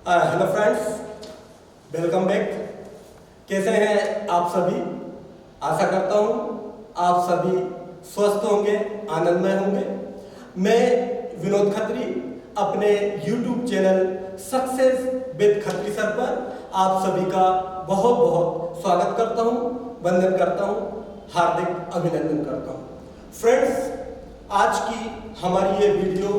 Hello friends, welcome back. कैसे हैं आप सभी? आशा करता हूं आप सभी स्वस्थ होंगे, आनंदमय होंगे। मैं विनोद खत्री अपने YouTube channel success with Khatri sir पर आप सभी का बहुत बहुत स्वागत करता हूं, वंदन करता हूं, हार्दिक अभिनंदन करता हूं। फ्रेंड्स, आज की हमारी ये वीडियो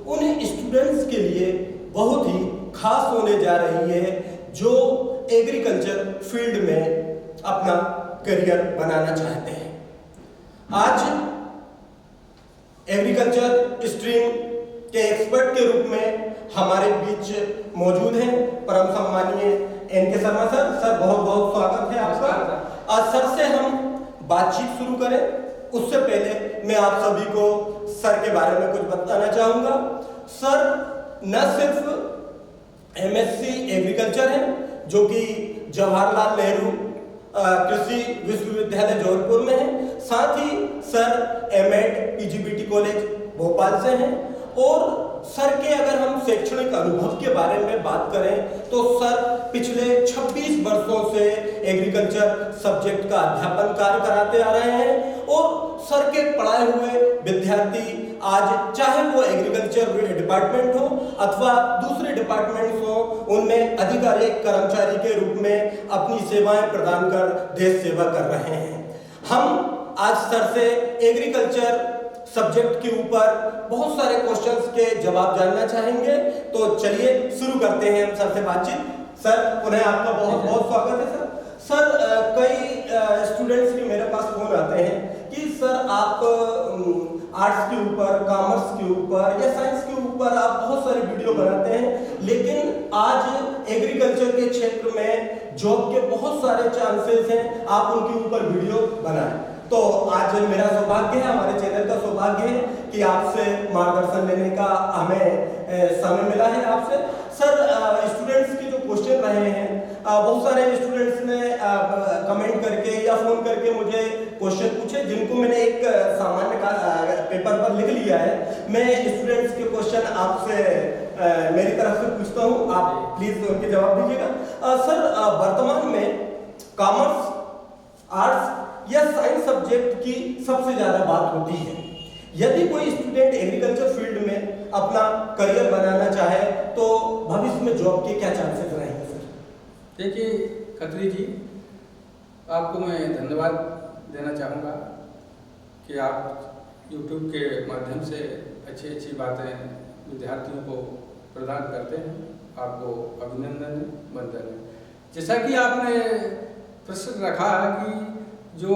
उन स्टूडेंट्स के लिए बहुत ही खास होने जा रही है जो एग्रीकल्चर फील्ड में अपना करियर बनाना चाहते हैं। आज एग्रीकल्चर स्ट्रीम के एक्सपर्ट के रूप में हमारे बीच मौजूद हैं परम सम्मानीय एनके शर्मा सर। सर, बहुत बहुत स्वागत है आपका। आज सर से हम बातचीत शुरू करें उससे पहले मैं आप सभी को सर के बारे में कुछ बताना चाहूंगा। सर न सिर्फ MSc एग्रीकल्चर है जो कि जवाहरलाल नेहरू कृषि विश्वविद्यालय जौनपुर में है, साथ ही sir M.Ed PGBT college Bhopal से हैं। और सर के अगर हम शैक्षणिक अनुभव के बारे में बात करें तो सर पिछले 26 वर्षों से एग्रीकल्चर सब्जेक्ट का अध्यापन कार्य कराते आ रहे हैं और सर के पढ़ाए हुए विद्यार्थी आज चाहे वो एग्रीकल्चर डिपार्टमेंट हो अथवा दूसरे डिपार्टमेंट्स हो, उनमें अधिकारी कर्मचारी के रूप में अपनी सेवाएं प्रदान कर देश सेवा कर रहे हैं। हम आज सर से एग्रीकल्चर सब्जेक्ट के ऊपर बहुत सारे क्वेश्चंस के जवाब जानना चाहेंगे, तो चलिए शुरू करते हैं हम सर से बातचीत। सर, पुनः आपका बहुत बहुत स्वागत है। सर, कई स्टूडेंट्स के मेरे पास फोन आते हैं कि सर आप आर्ट्स के ऊपर, कॉमर्स के ऊपर या साइंस के ऊपर आप बहुत सारे वीडियो बनाते हैं, लेकिन आज एग्रीकल्चर के क्षेत्र में जॉब के बहुत सारे चांसेस हैं, आप उनके ऊपर वीडियो बनाएं। तो आज मेरा सौभाग्य है, हमारे चैनल का सौभाग्य है कि आपसे मार्गदर्शन लेने का हमें समय मिला है आपसे। सर, स्टूडेंट्स के जो क्वेश्चन रहे हैं, बहुत सारे स्टूडेंट्स ने कमेंट करके या फोन करके मुझे क्वेश्चन पूछे जिनको मैंने एक सामान्य पेपर पर लिख लिया है। मैं स्टूडेंट्स के क्वेश्चन आपसे मेरी तरफ से पूछता हूं, आप प्लीज उनके जवाब दीजिएगा। सर, वर्तमान में कॉमर्स, आर्ट्स या साइंस सब्जेक्ट की सबसे ज्यादा बात होती है। यदि कोई स्टूडेंट एग्रीकल्चर फील्ड में अपना करियर बनाना चाहे तो भविष्य में जॉब के क्या चांसेस रहेंगे? सर, देखिए खत्री जी, आपको मैं धन्यवाद देना चाहूँगा कि आप YouTube के माध्यम से अच्छी अच्छी बातें विद्यार्थियों को प्रदान करते हैं। आपको अभिनंदन, वंदन। जैसा कि आपने प्रश्न रखा है कि जो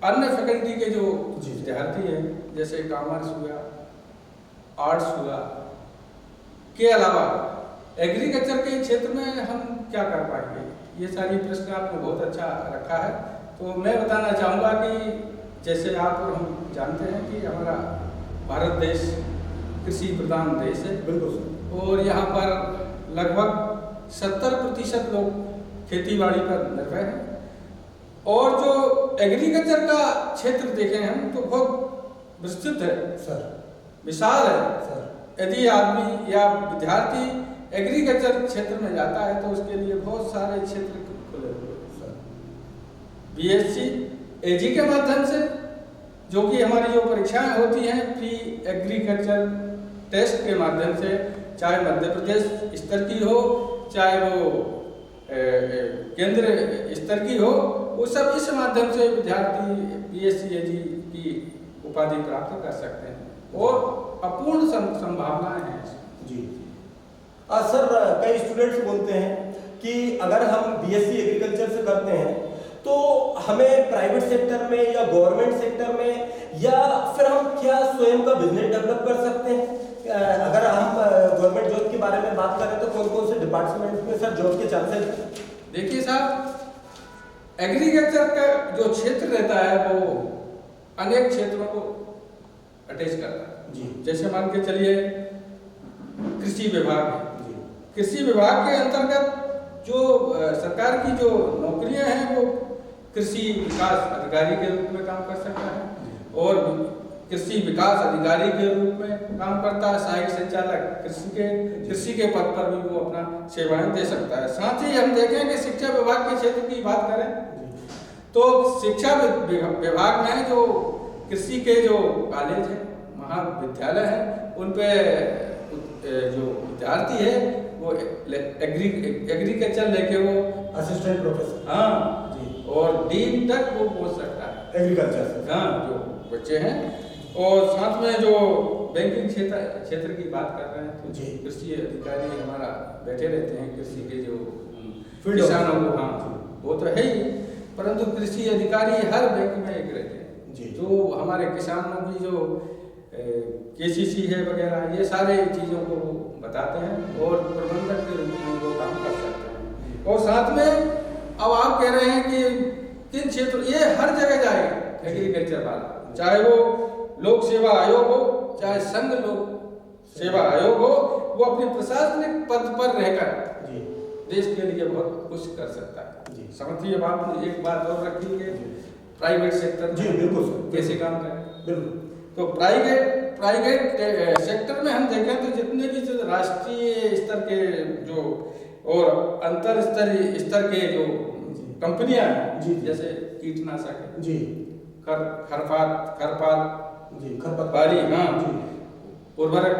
अन्य फैकल्टी के जो विद्यार्थी हैं, जैसे कॉमर्स हुआ, आर्ट्स हुआ, के अलावा एग्रीकल्चर के क्षेत्र में हम क्या कर पाएंगे, ये सारी प्रश्न आपने बहुत अच्छा रखा है। तो मैं बताना चाहूँगा कि जैसे आप और हम जानते हैं कि हमारा भारत देश कृषि प्रधान देश है। बिल्कुल। और यहाँ पर लगभग 70% लोग खेतीबाड़ी पर निर्भर हैं। और जो एग्रीकल्चर का क्षेत्र देखें हम तो बहुत विस्तृत है सर, विशाल है सर। यदि आदमी या विद्यार्थी एग्रीकल्चर क्षेत्र में जाता है तो उसके लिए बहुत सारे क्षेत्र खुले हुए हैं। BSc AG के माध्यम से, जो कि हमारी जो परीक्षाएं होती हैं प्री एग्रीकल्चर टेस्ट के माध्यम से, चाहे मध्य प्रदेश स्तर की हो चाहे वो केंद्र स्तर की हो, वो सब इस माध्यम से विद्यार्थी BSc AG की उपाधि प्राप्त कर सकते हैं और अपूर्ण संभावनाएं हैं। जी। सर, कई स्टूडेंट्स बोलते हैं कि अगर हम BSc एग्रीकल्चर से करते हैं तो हमें प्राइवेट सेक्टर में या गवर्नमेंट सेक्टर में या फिर हम क्या स्वयं का बिजनेस डेवलप कर सकते हैं? अगर हम गवर्नमेंट जॉब के बारे में बात करें तो कौन कौन से डिपार्टमेंट में सर जॉब के चांसेस? देखिए साहब, एग्रीकल्चर का जो क्षेत्र रहता है वो अनेक क्षेत्रों को अटैच करता है जी। जैसे मान के चलिए कृषि विभाग है। कृषि विभाग के अंतर्गत जो सरकार की जो नौकरियां हैं वो कृषि विकास अधिकारी के रूप में काम कर सकता है और कृषि विकास अधिकारी के रूप में काम करता है, सहायक संचालक कृषि के पद पर भी वो अपना सेवाएं दे सकता है। साथ ही हम देखें कि शिक्षा विभाग के क्षेत्र की बात करें तो शिक्षा विभाग में जो कृषि के जो कॉलेज है, महाविद्यालय है, उन पे जो विद्यार्थी है वो एग्रीकल्चर लेके वो असिस्टेंट प्रोफेसर, हाँ जी, और डीन तक वो पहुंच सकता है एग्रीकल्चर से, हाँ, जो बच्चे हैं। और साथ में जो बैंकिंग क्षेत्र की बात कर रहे हैं तो जी, कृषि अधिकारी हमारा बैठे रहते हैं कृषि के जो किसानों को, हाँ वो तो है ही, परंतु कृषि अधिकारी हर बैंक में एक रहते हैं जी, जो हमारे किसानों की जो केसीसी है वगैरह, ये सारे चीज़ों को बताते हैं और प्रबंधक के रूप में वो काम कर सकते हैं। और साथ में अब आप कह रहे हैं कि किन क्षेत्र, ये हर जगह जाएगा एग्रीकल्चर वाला, चाहे वो लोक सेवा आयोग हो, चाहे संघ लोक सेवा आयोग हो, वो अपने प्रशासनिक पद पर रहकर देश के लिए बहुत कुछ कर सकता है। समझिए आपने एक बात और रखी है प्राइवेट सेक्टर में बिल्कुल कैसे काम करें। बिल्कुल, तो प्राइवेट सेक्टर में हम देखें तो जितने भी जो राष्ट्रीय स्तर के जो और अंतर स्तर के जो कंपनियां हैं, जैसे कीटनाशक जी, खरपात जी, खरपतवारी, हाँ, उर्वरक,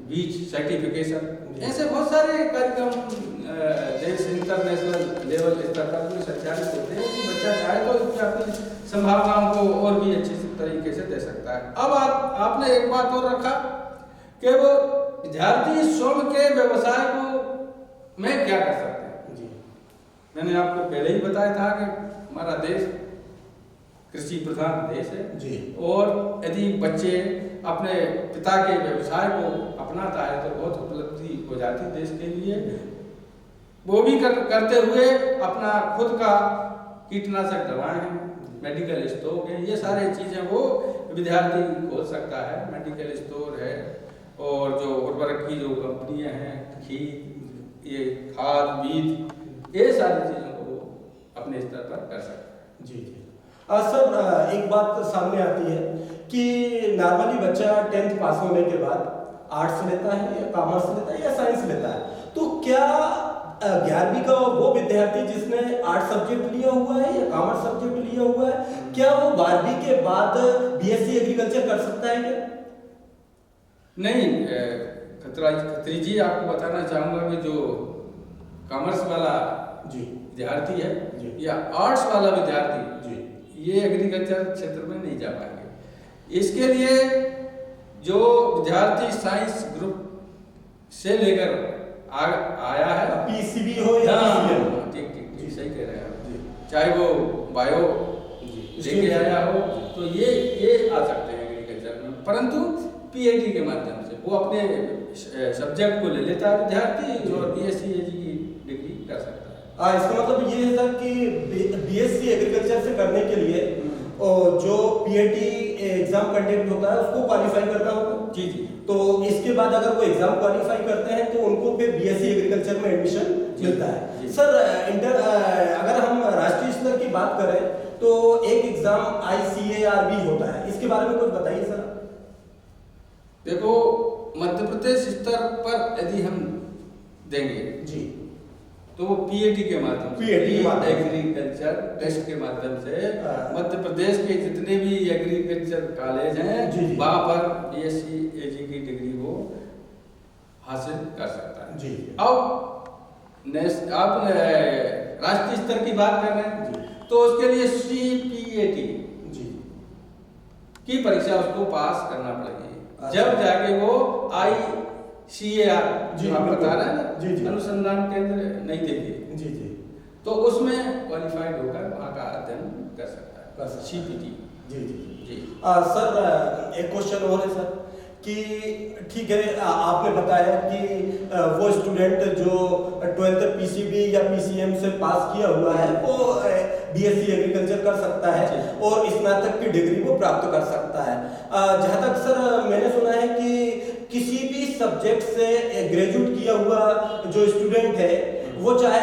बीज सर्टिफिकेशन, ऐसे बहुत सारे कार्यक्रम देश इंटरनेशनल लेवल स्तर पर संचालित होते हैं कि बच्चा चाहे तो अपनी संभावनाओं को और भी अच्छे तरीके से दे सकता है। अब आपने एक बात और रखा कि वो विद्यार्थी स्वयं के व्यवसाय को में क्या कर सकते हैं जी। मैंने आपको पहले ही बताया था कि हमारा देश कृषि प्रधान देश है जी, और यदि बच्चे अपने पिता के व्यवसाय को अपनाता है तो बहुत उपलब्धि हो जाती देश के लिए। वो भी करते हुए अपना खुद का कीटनाशक दवाएं हैं, मेडिकल स्टोर है, ये सारी चीज़ें वो विद्यार्थी खोल सकता है। मेडिकल स्टोर है और जो उर्वरक की जो कंपनियां हैं, ये खाद बीज, ये सारी चीज़ों को वो अपने स्तर पर कर सकता है जी। सर एक बात सामने आती है कि नॉर्मली बच्चा 10th पास होने के बाद आर्ट्स लेता है या कॉमर्स लेता है या साइंस लेता है, तो क्या 11वीं का वो विद्यार्थी जिसने आर्ट्स सब्जेक्ट लिया हुआ है या कॉमर्स सब्जेक्ट लिया हुआ है, क्या वो 12वीं के बाद बीएससी एग्रीकल्चर कर सकता है क्या? नहीं, खत्री जी आपको बताना चाहूँगा कि जो कॉमर्स वाला जी विद्यार्थी है जी, या आर्ट्स वाला विद्यार्थी जी, ये एग्रीकल्चर क्षेत्र में नहीं जा पाएंगे। इसके लिए जो विद्यार्थी साइंस ग्रुप से लेकर आया है, पीसीबी हो या पीसीएम, ठीक सही कह रहे हैं आप, चाहे वो बायो लेके आया हो तो ये आ सकते हैं एग्रीकल्चर में, परंतु पीएटी के माध्यम से वो अपने सब्जेक्ट को ले लेता है विद्यार्थी और बीएससी एजी की डिग्री कर सकता है। इसका मतलब ये है सर कि बीएससी एग्रीकल्चर से करने के लिए और जो पीएटी एग्जाम कंडक्ट होता है उसको क्वालिफाई करना होगा जी जी। तो इसके बाद अगर वो एग्जाम क्वालिफाई करते हैं तो उनको फिर बीएससी एग्रीकल्चर में एडमिशन मिलता है। सर अगर हम राष्ट्रीय स्तर की बात करें तो एक एग्जाम ICAR होता है, इसके बारे में कुछ बताइए सर। देखो मध्य प्रदेश स्तर पर यदि हम देंगे जी तो वो पीएटी के माध्यम से, एग्रीकल्चर टेस्ट के माध्यम से मध्य प्रदेश के जितने भी एग्रीकल्चर कॉलेज हैं वहाँ पर बीएससी एजी की डिग्री वो हासिल कर सकता है जी। अब राष्ट्रीय स्तर की बात कर रहे हैं तो उसके लिए CPAT जी की परीक्षा उसको पास करना पड़ेगी, जब जाके वो ICAR जी आप बता रहे हैं ना, अनुसंधान केंद्र नई दिल्ली जी जी, तो उसमें क्वालिफाइड होकर वहाँ का अध्ययन कर सकता है CPT जी जी जी। सर एक क्वेश्चन और है सर कि ठीक है आपने बताया कि वो स्टूडेंट जो 12th PCB या PCM से पास किया हुआ है वो बीएससी एग्रीकल्चर कर सकता है और स्नातक की डिग्री वो प्राप्त कर सकता है। जहाँ तक सर मैंने सुना है कि किसी भी सब्जेक्ट से ग्रेजुएट किया हुआ जो स्टूडेंट है वो चाहे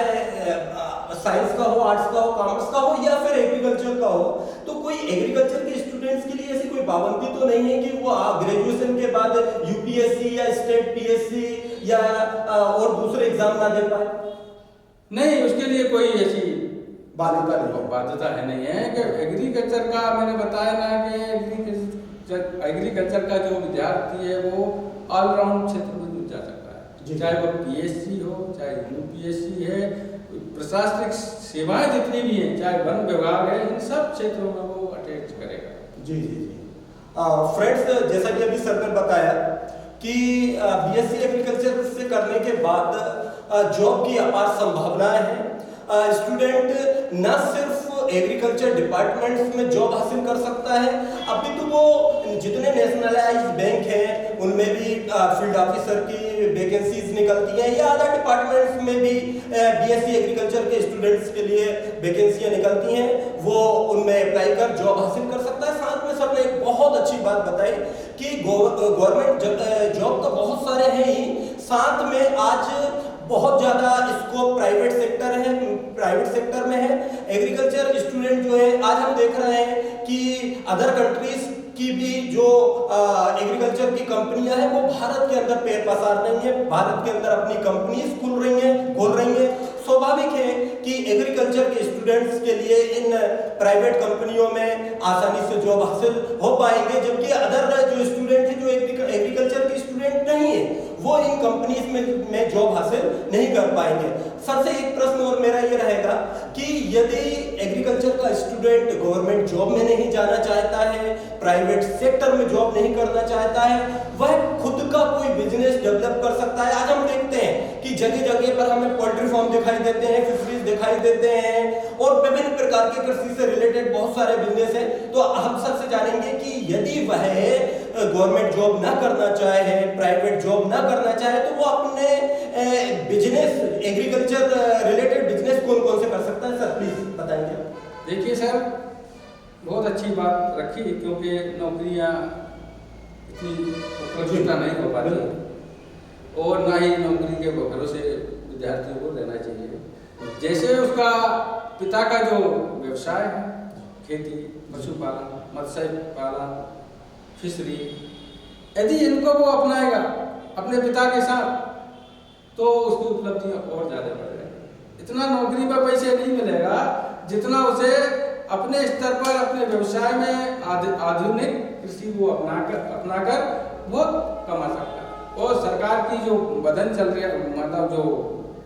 साइंस का हो, आर्ट्स का हो, कॉमर्स का हो या फिर एग्रीकल्चर का हो, तो कोई एग्रीकल्चर के स्टूडेंट्स के लिए ऐसी कोई पाबंदी तो नहीं है कि वो ग्रेजुएशन के बाद यूपीएससी या स्टेट पीएससी या और दूसरे एग्जाम ना दे पाए? नहीं, उसके लिए कोई ऐसी बाध्यता नहीं है कि एग्रीकल्चर का मैंने बताया ना कि एग्रीकल्चर का जो विद्यार्थी है वो ऑलराउंड क्षेत्र में जा सकता है, चाहे वो पीएससी हो, चाहे यूपीएससी है, प्रशासनिक सेवाएं जितनी भी हैं, चाहे वन विभाग है, इन सब क्षेत्रों में वो अटेंड करेगा। जी जी जी। फ्रेंड्स, जैसा कि अभी सर ने बताया कि बीएससी एग्रीकल्चर से करने के बाद जॉब की अपार संभावनाएं हैं। स्टूडेंट न सिर्फ एग्रीकल्चर डिपार्टमेंट्स में जॉब हासिल कर सकता है, अभी तो वो जितने नेशनलाइज्ड बैंक हैं उनमें भी फील्ड ऑफिसर की वैकेंसीज निकलती हैं या अदर डिपार्टमेंट्स में भी बीएससी एग्रीकल्चर के स्टूडेंट्स के लिए वैकेंसियां निकलती हैं, वो उनमें अप्लाई कर जॉब हासिल कर सकता है। साथ में सर ने एक बहुत अच्छी बात बताई कि गवर्नमेंट जॉब तो बहुत सारे हैं ही, साथ में आज बहुत ज्यादा स्कोप प्राइवेट सेक्टर में है। एग्रीकल्चर स्टूडेंट जो है, आज हम देख रहे हैं कि अदर कंट्रीज की भी जो एग्रीकल्चर की कंपनियां हैं वो भारत के अंदर पैर पसार रही हैं, भारत के अंदर अपनी कंपनीज खोल रही हैं। स्वाभाविक है कि एग्रीकल्चर के स्टूडेंट्स के लिए इन प्राइवेट कंपनियों में आसानी से जॉब हासिल हो पाएंगे, जबकि अदर जो स्टूडेंट हैं जो एग्रीकल्चर के स्टूडेंट नहीं है वो इन कंपनीज में जॉब हासिल नहीं कर पाएंगे। सर से एक प्रश्न और मेरा ये रहेगा कि यदि एग्रीकल्चर का स्टूडेंट गवर्नमेंट जॉब में नहीं जाना चाहता है, प्राइवेट सेक्टर में जॉब नहीं करना चाहता है, वह खुद का कोई बिजनेस डेवलप कर सकता है। आज हम देखते हैं कि जगह जगह पर हमें पोल्ट्री फार्म दिखाई देते हैं, फिशरीज दिखाई देते हैं और विभिन्न प्रकार के कृषि से रिलेटेड बहुत सारे बिजनेस हैं। तो हम सर से जानेंगे कि यदि वह गवर्नमेंट जॉब ना करना चाहे, प्राइवेट जॉब ना करना चाहे, तो वो अपने बिजनेस, एग्रीकल्चर रिलेटेड बिजनेस कौन से कर सकता है? सर प्लीज बताएंगे। देखिए सर, बहुत अच्छी बात रखी, क्योंकि नौकरियां इतनी उपलब्धता नहीं हो पाती और ना ही नौकरी के भरोसे विद्यार्थियों को रहना चाहिए। जैसे उसका पिता का जो व्यवसाय है, खेती, पशुपालन, मत्स्य पालन, फिशरी, यदि इनको वो अपनाएगा अपने पिता के साथ तो उसकी उपलब्धियां और ज्यादा बढ़ जाएगी। इतना नौकरी पर पैसे नहीं मिलेगा जितना उसे अपने स्तर पर अपने व्यवसाय में आधुनिक कृषि को अपनाकर बहुत कमा सकता है। और सरकार की जो बदन चल रहा है, मतलब जो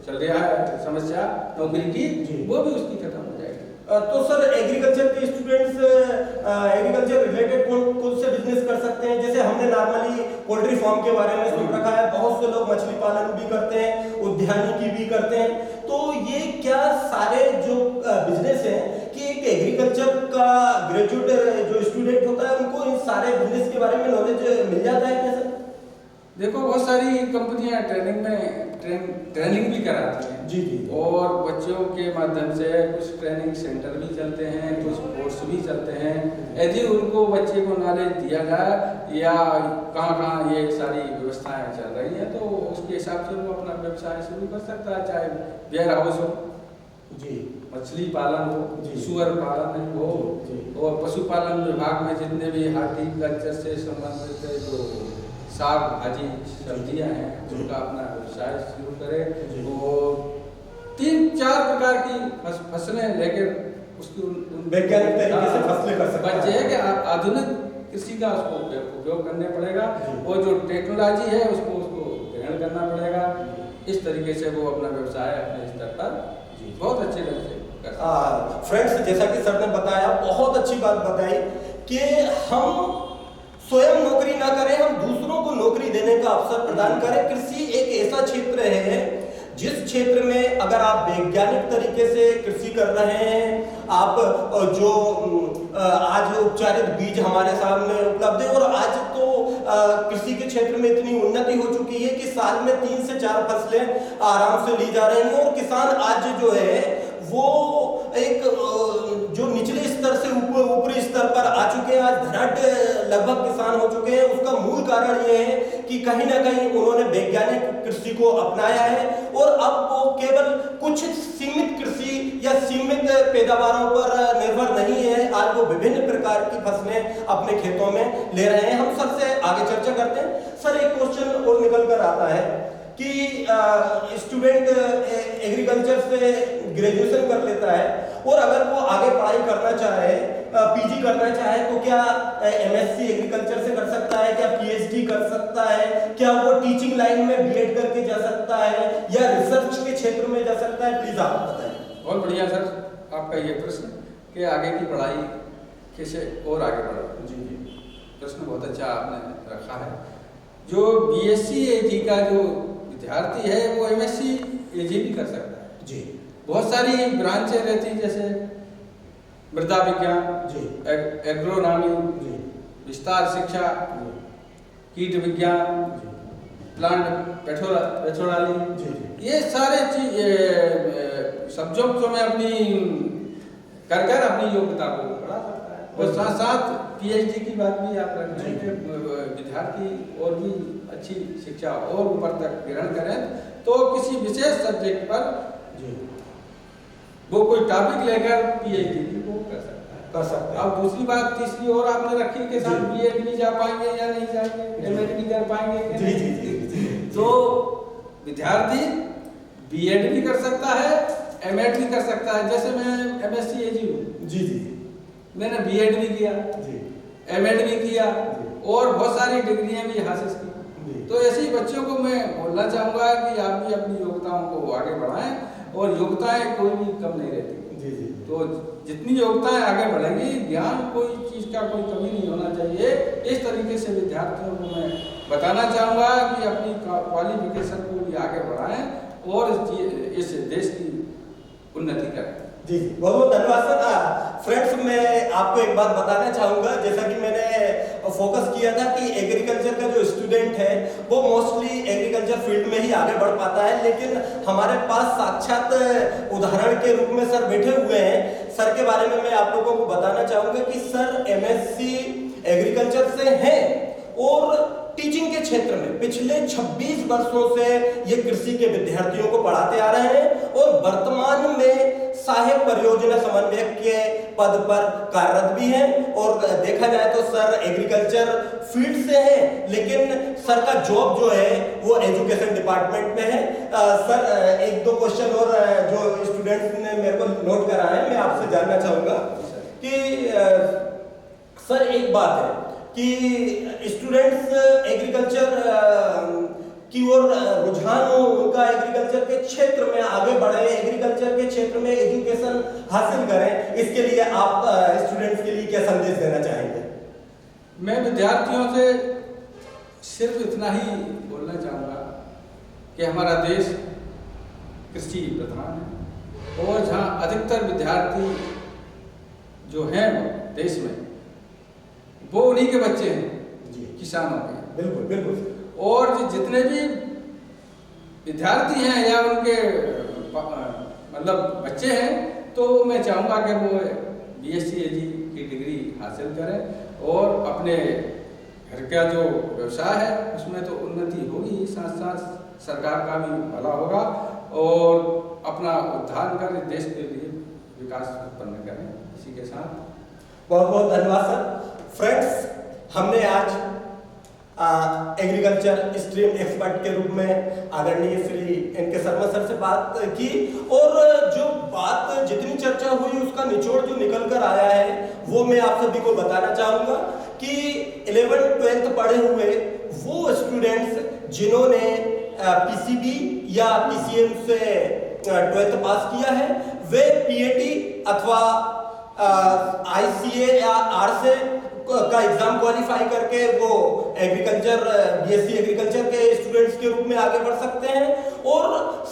चल रहा है समस्या नौकरी की, वो भी उसकी खत्म हो जाएगी। तो सर एग्रीकल्चर के स्टूडेंट्स एग्रीकल्चर रिलेटेड कौन से बिजनेस कर सकते हैं? जैसे हमने नॉर्मली पोल्ट्री फार्म के बारे में सुन रखा है, बहुत से लोग मछली पालन भी करते हैं, उद्यानिकी भी करते हैं। तो ये क्या सारे जो बिजनेस हैं कि एक एग्रीकल्चर का ग्रेजुएट जो स्टूडेंट होता है उनको इन सारे बिजनेस के बारे में नॉलेज मिल जाता है क्या सर? देखो, बहुत सारी कंपनियां ट्रेनिंग भी कराती हैं जी जी, और बच्चों के माध्यम से कुछ ट्रेनिंग सेंटर भी चलते हैं, कुछ कोर्स भी चलते हैं। यदि उनको बच्चे को नॉलेज दिया जाए या कहाँ ये सारी व्यवस्थाएं चल रही हैं, तो उसके हिसाब से वो अपना व्यवसाय शुरू कर सकता है, चाहे वेयर हाउस हो जी, मछली पालन हो, सुअर पालन हो, और पशुपालन विभाग में जितने भी हार्टिकल्चर से संबंधित जो साग भाजी सब्जियां हैं उनका अपना व्यवसाय शुरू करें और 3-4 प्रकार की फसलें लेकर उसकी वैज्ञानिक तरीके से फसलें कर सकते हैं। बच्चे कि आधुनिक कृषि का उसको उपयोग करने पड़ेगा और जो टेक्नोलॉजी है उसको ग्रहण करना पड़ेगा। इस तरीके से वो अपना व्यवसाय अपने स्तर पर बहुत अच्छे ढंग से कर सकते हैं। फ्रेंड्स, जैसा कि सर ने बताया, बहुत अच्छी बात बताई कि हम स्वयं नौकरी ना करें, हम दूसरों को नौकरी देने का अवसर प्रदान करें। कृषि एक ऐसा क्षेत्र है जिस क्षेत्र में अगर आप वैज्ञानिक तरीके से कृषि कर रहे हैं, आप जो आज उपचारित बीज हमारे सामने उपलब्ध है और आज तो कृषि के क्षेत्र में इतनी उन्नति हो चुकी है कि साल में 3 से 4 फसलें आराम से ली जा रही हैं और किसान आज जो है वो एक जो निचले स्तर से ऊपरी स्तर पर आ चुके हैं, आज धनाढ्य लगभग किसान हो चुके हैं। उसका मूल कारण ये है कि कहीं ना कहीं उन्होंने वैज्ञानिक कृषि को अपनाया है और अब वो केवल कुछ कुछ सीमित कृषि या सीमित पैदावारों पर निर्भर नहीं है। आज वो विभिन्न प्रकार की फसलें अपने खेतों में ले रहे हैं। हम सर से आगे चर्चा करते हैं। सर, एक क्वेश्चन और निकल कर आता है कि स्टूडेंट एग्रीकल्चर से ग्रेजुएशन कर लेता है और अगर वो आगे पढ़ाई करना चाहे, पीजी करना चाहे, तो क्या एमएससी एग्रीकल्चर से कर सकता है, क्या पीएचडी कर सकता है, क्या वो टीचिंग लाइन में बीएड करके जा सकता है या रिसर्च के क्षेत्र में जा सकता है? प्लीज आप बताएं। बहुत बढ़िया सर, आपका ये प्रश्न कि आगे की पढ़ाई कैसे और आगे बढ़े। जी जी, प्रश्न बहुत अच्छा आपने रखा है। जो बीएससी एजी का जो विद्यार्थी है वो एमएससी एजी भी कर सकता है जी। बहुत सारी ब्रांचें रहती हैं, जैसे मृदा विज्ञान जी, एग्रोनॉमी जी, विस्तार शिक्षा, कीट विज्ञान, प्लांट पैथोलॉजी, जी, जी, ये सारे चीज सब्जेक्ट जो मैं अपनी कर अपनी योग्यता को बढ़ा सकता है। और साथ साथ पीएचडी की बात भी आप रख रहे हैं कि विद्यार्थी और भी अच्छी शिक्षा और ऊपर तक ग्रहण करें तो किसी विशेष सब्जेक्ट पर जी, वो कोई टॉपिक लेकर पीएचडी को कर सकता है। अब दूसरी बात तीसरी और आपने रखी के साथ बीएड भी जा पाएंगे या नहीं जाएंगे, एमएड भी कर पाएंगे। जी जी जी जी। तो विद्यार्थी बीएड भी कर सकता है, एमएड भी कर सकता है। जैसे मैं एमएससी एजी हूँ, जी जी, मैंने बीएड भी किया, एमएड भी किया और बहुत सारी डिग्रियां भी हासिल की। तो ऐसे ही बच्चों को मैं बोलना चाहूँगा कि आप भी अपनी योग्यताओं को आगे बढ़ाएं और योग्यताएं कोई भी कम नहीं रहती। जी जी, तो जितनी योग्यताएं आगे बढ़ेंगी, ज्ञान कोई चीज़ का कोई कमी नहीं होना चाहिए। इस तरीके से विद्यार्थियों को मैं बताना चाहूँगा कि अपनी क्वालिफिकेशन को भी आगे बढ़ाएं और इस देश की उन्नति करें। जी, बहुत बहुत धन्यवाद सर। फ्रेंड्स, मैं आपको एक बात बताना चाहूँगा, जैसा कि मैंने फोकस किया था कि एग्रीकल्चर का जो स्टूडेंट है वो मोस्टली एग्रीकल्चर फील्ड में ही आगे बढ़ पाता है, लेकिन हमारे पास साक्षात उदाहरण के रूप में सर बैठे हुए हैं। सर के बारे में मैं आप लोगों को बताना चाहूँगा कि सर एमएससी एग्रीकल्चर से हैं और टीचिंग के क्षेत्र में पिछले 26 वर्षों से ये कृषि के विद्यार्थियों को पढ़ाते आ रहे हैं और वर्तमान में सहायक परियोजना समन्वयक के पद पर कार्यरत भी हैं। और देखा जाए तो सर एग्रीकल्चर फील्ड से हैं, लेकिन सर का जॉब जो है वो एजुकेशन डिपार्टमेंट में है। सर, एक दो क्वेश्चन और जो स्टूडेंट्स ने मेरे को नोट करा है, मैं आपसे जानना चाहूँगा कि सर एक बात है कि स्टूडेंट्स एग्रीकल्चर की ओर रुझान हो, उनका एग्रीकल्चर के क्षेत्र में आगे बढ़े, एग्रीकल्चर के क्षेत्र में एजुकेशन हासिल करें, इसके लिए आप स्टूडेंट्स के लिए क्या संदेश देना चाहेंगे? मैं विद्यार्थियों से सिर्फ इतना ही बोलना चाहूँगा कि हमारा देश कृषि प्रधान है और जहाँ अधिकतर विद्यार्थी जो हैं देश में वो उन्हीं के बच्चे हैं, किसानों के। बिल्कुल बिल्कुल। और जितने भी विद्यार्थी हैं या उनके मतलब बच्चे हैं, तो मैं चाहूँगा कि वो बीएससी एजी की डिग्री हासिल करें और अपने घर का जो व्यवसाय है उसमें तो उन्नति होगी, साथ साथ सरकार का भी भला होगा और अपना उद्धार कर देश के लिए विकास उत्पन्न करें। इसी के साथ बहुत बहुत धन्यवाद सर। फ्रेंड्स, हमने आज एग्रीकल्चर स्ट्रीम एक्सपर्ट के रूप में आदरणीय श्री एन.के. शर्मा सर से बात की और जो बात जितनी चर्चा हुई उसका निचोड़ जो निकल कर आया है वो मैं आप सभी को बताना चाहूँगा कि 11th-12th पढ़े हुए वो स्टूडेंट्स जिन्होंने पीसीबी या पीसीएम से 12th पास किया है, वे पीएटी अथवा आईसीए या आर से का एग्जाम क्वालिफाई करके वो एग्रीकल्चर बीएससी एग्रीकल्चर के स्टूडेंट्स के रूप में आगे बढ़ सकते हैं। और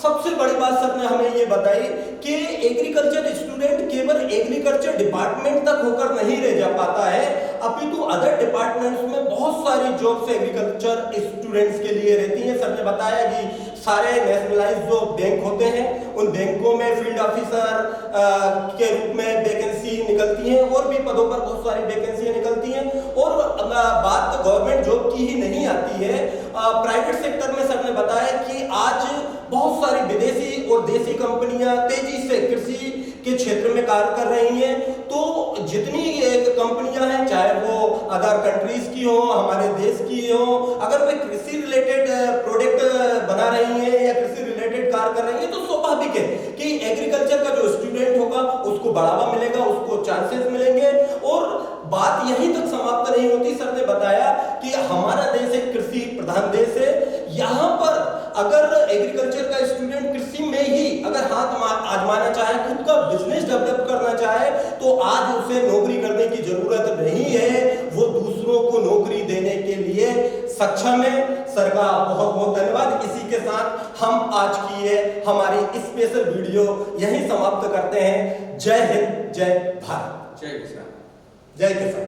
सबसे बड़ी बात सर ने हमें ये बताई कि एग्रीकल्चर स्टूडेंट केवल एग्रीकल्चर डिपार्टमेंट तक होकर नहीं रह जा पाता है, अपितु अदर डिपार्टमेंट्स में बहुत सारी जॉब्स एग्रीकल्चर स्टूडेंट्स के लिए रहती हैं। सर ने बताया कि सारे नेशनलाइज जो बैंक होते हैं उन बैंकों में फील्ड ऑफिसर के रूप में वैकेंसी निकलती हैं और भी पदों पर बहुत सारी वैकेंसियां निकलती हैं। और बात गवर्नमेंट जॉब की ही नहीं आती है, प्राइवेट सेक्टर में सर ने बताया कि आज बहुत सारी विदेशी और देसी कंपनियां के क्षेत्र में कार्य कर रही हैं, तो जितनी कंपनियां हैं, चाहे वो अदर कंट्रीज की हो, हमारे देश की हो, अगर वे कृषि रिलेटेड प्रोडक्ट बना रही हैं या कृषि रिलेटेड कार्य कर रही हैं, तो स्वाभाविक है कि एग्रीकल्चर का जो स्टूडेंट होगा उसको बढ़ावा मिलेगा, उसको चांसेस मिलेंगे। और बात यहीं तक समाप्त नहीं होती। सर ने बताया कि हमारा देश एक कृषि प्रधान देश है। यहाँ पर अगर एग्रीकल्चर का स्टूडेंट कृषि में ही अगर हाथ आजमाना चाहे, खुद का बिजनेस डेवलप करना चाहे, तो आज उसे नौकरी करने की जरूरत नहीं है, वो दूसरों को नौकरी देने के लिए सक्षम है। सर का बहुत बहुत धन्यवाद। इसी के साथ हम आज की ये हमारी स्पेशल वीडियो यहीं समाप्त करते हैं। जय हिंद, जय भारत, जय किसान। जय किसान।